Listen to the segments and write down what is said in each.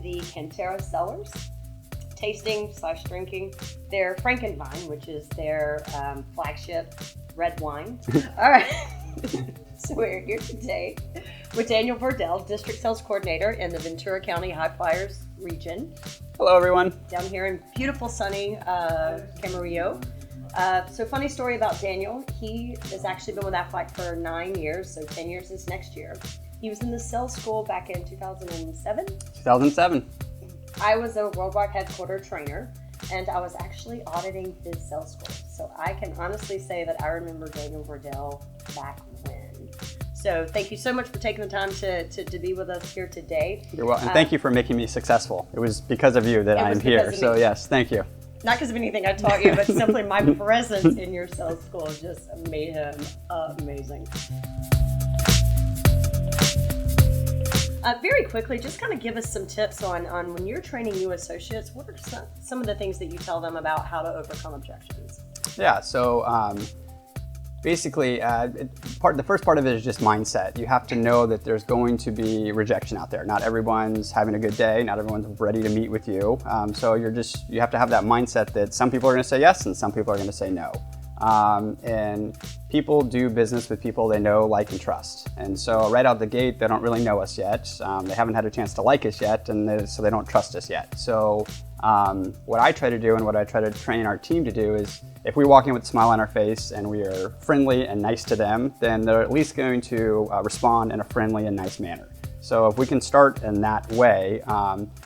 the Cantera Cellars, tasting/drinking their Frankenwein, which is their flagship red wine. All right. So we're here today with Daniel Vordale, District Sales Coordinator in the Ventura County High Flyers region. Hello, everyone. Down here in beautiful, sunny Camarillo. So funny story about Daniel. He has actually been with Aflac for 9 years, so 10 years is next year. He was in the sales school back in 2007. 2007. I was a worldwide headquarter trainer, and I was actually auditing his sales school. So I can honestly say that I remember Daniel Vordale back when. So thank you so much for taking the time to be with us here today. You're welcome. And thank you for making me successful. It was because of you that I'm here. So yes, thank you. Not because of anything I taught you, but simply my presence in your sales school just made him amazing. Very quickly, just kind of give us some tips on when you're training new associates. What are some of the things that you tell them about how to overcome objections? Yeah, so basically, the first part of it is just mindset. You have to know that there's going to be rejection out there. Not everyone's having a good day. Not everyone's ready to meet with you. So you have to have that mindset that some people are going to say yes and some people are going to say no. And people do business with people they know, like, and trust. And so right out the gate, they don't really know us yet. They haven't had a chance to like us yet, and so they don't trust us yet. So what I try to do and what I try to train our team to do is, if we walk in with a smile on our face and we are friendly and nice to them, then they're at least going to respond in a friendly and nice manner. So if we can start in that way,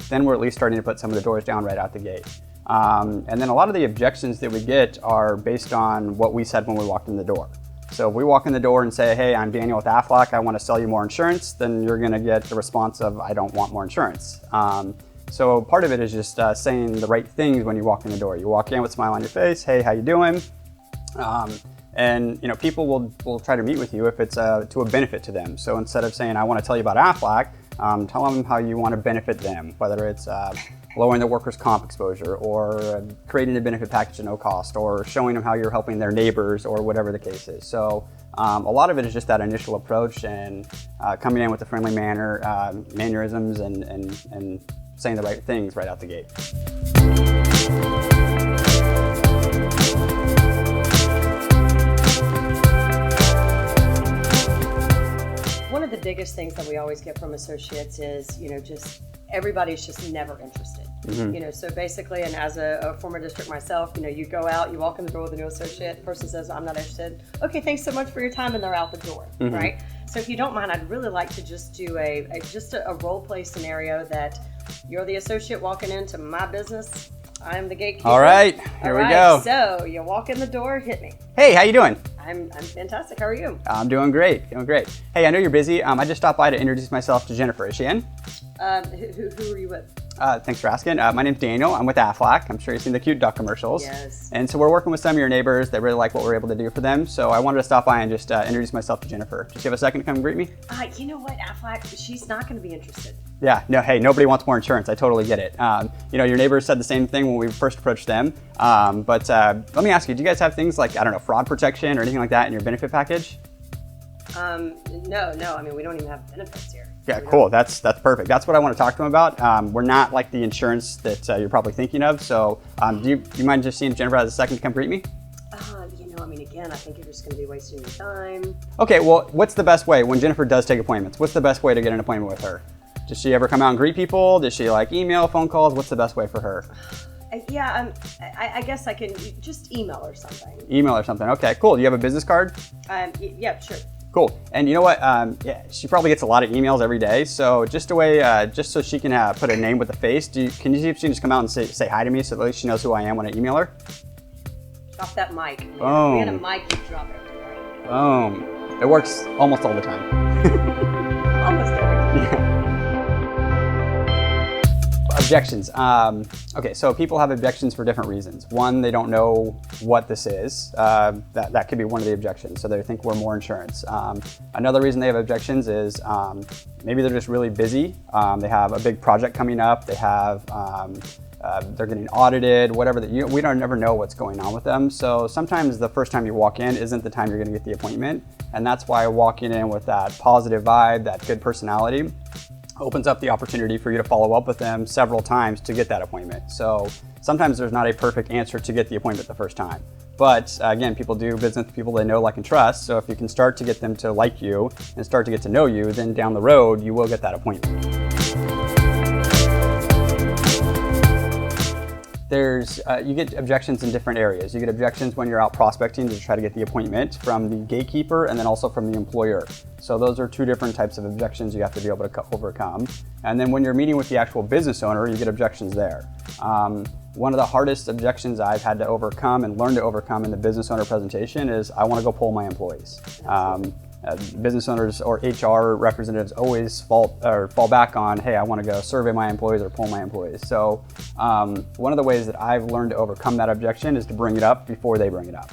then we're at least starting to put some of the doors down right out the gate. And then a lot of the objections that we get are based on what we said when we walked in the door. So if we walk in the door and say, hey, I'm Daniel with Aflac, I want to sell you more insurance, then you're going to get the response of, I don't want more insurance. So part of it is just saying the right things when you walk in the door. You walk in with a smile on your face, hey, how you doing? And people will try to meet with you if it's to a benefit to them. So instead of saying, I want to tell you about Aflac, tell them how you want to benefit them, whether it's lowering their workers' comp exposure, or creating a benefit package at no cost, or showing them how you're helping their neighbors, or whatever the case is. So a lot of it is just that initial approach and coming in with a friendly manner, mannerisms, and saying the right things right out the gate. One of the biggest things that we always get from associates is, just everybody's just never interested. Mm-hmm. So basically, and as a former district myself, you go out, you walk in the door with a new associate, the person says, I'm not interested. Okay, thanks so much for your time, and they're out the door, mm-hmm. right? So if you don't mind, I'd really like to just do a role play scenario that you're the associate walking into my business. I'm the gatekeeper. All right, here we go. So you walk in the door, hit me. Hey, how you doing? I'm fantastic. How are you? I'm doing great. Hey, I know you're busy. I just stopped by to introduce myself to Jennifer. Is she in? Who are you with? Thanks for asking. My name's Daniel. I'm with Aflac. I'm sure you've seen the cute duck commercials. Yes. And so we're working with some of your neighbors that really like what we're able to do for them. So I wanted to stop by and just introduce myself to Jennifer. Just have a second to come greet me? You know what, Aflac, she's not going to be interested. Yeah, no, hey, nobody wants more insurance. I totally get it. Your neighbors said the same thing when we first approached them. But let me ask you, do you guys have things like, fraud protection or anything like that in your benefit package? No. I mean, we don't even have benefits here. Yeah, cool. That's perfect. That's what I want to talk to them about. We're not like the insurance that you're probably thinking of. So do you mind just seeing if Jennifer has a second to come greet me? Again, I think you're just going to be wasting your time. Okay, well, what's the best way when Jennifer does take appointments? What's the best way to get an appointment with her? Does she ever come out and greet people? Does she like email, phone calls? What's the best way for her? I guess I can just email or something. Email or something. Okay, cool. Do you have a business card? Yeah, sure. Cool. And you know what? She probably gets a lot of emails every day. So just so she can put a name with a face, can you see if she can just come out and say hi to me so at least she knows who I am when I email her? Drop that mic. Boom. We had a mic, you drop it. Right? Boom. It works almost all the time. Almost every time. Yeah. Objections. Okay, so people have objections for different reasons. One, they don't know what this is. That could be one of the objections. So they think we're more insurance. Another reason they have objections is maybe they're just really busy. They have a big project coming up. They have they're getting audited, whatever. We don't never know what's going on with them. So sometimes the first time you walk in isn't the time you're going to get the appointment, and that's why walking in with that positive vibe, that good personality, opens up the opportunity for you to follow up with them several times to get that appointment. So sometimes there's not a perfect answer to get the appointment the first time. But again, people do business with people they know, like, and trust. So if you can start to get them to like you and start to get to know you, then down the road, you will get that appointment. You get objections in different areas. You get objections when you're out prospecting to try to get the appointment from the gatekeeper and then also from the employer. So those are two different types of objections you have to be able to overcome. And then when you're meeting with the actual business owner, you get objections there. One of the hardest objections I've had to overcome and learn to overcome in the business owner presentation is I want to go poll my employees. Business owners or HR representatives always fall back on, hey, I want to go survey my employees or poll my employees. So one of the ways that I've learned to overcome that objection is to bring it up before they bring it up.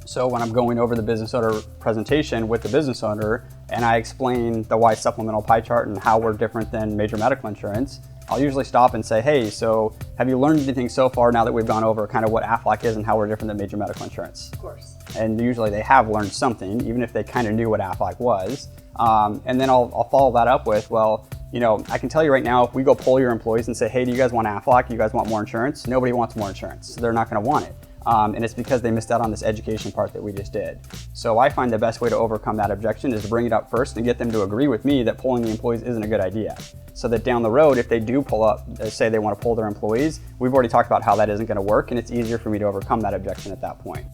So when I'm going over the business owner presentation with the business owner and I explain the Y supplemental pie chart and how we're different than major medical insurance, I'll usually stop and say, hey, so have you learned anything so far now that we've gone over kind of what Aflac is and how we're different than major medical insurance? Of course. And usually they have learned something, even if they kind of knew what Aflac was. And then I'll follow that up with, well, I can tell you right now, if we go poll your employees and say, hey, do you guys want Aflac? Do you guys want more insurance? Nobody wants more insurance. So they're not going to want it. And it's because they missed out on this education part that we just did. So I find the best way to overcome that objection is to bring it up first and get them to agree with me that polling the employees isn't a good idea. So that down the road, if they do pull up, say they want to poll their employees, we've already talked about how that isn't going to work, and it's easier for me to overcome that objection at that point.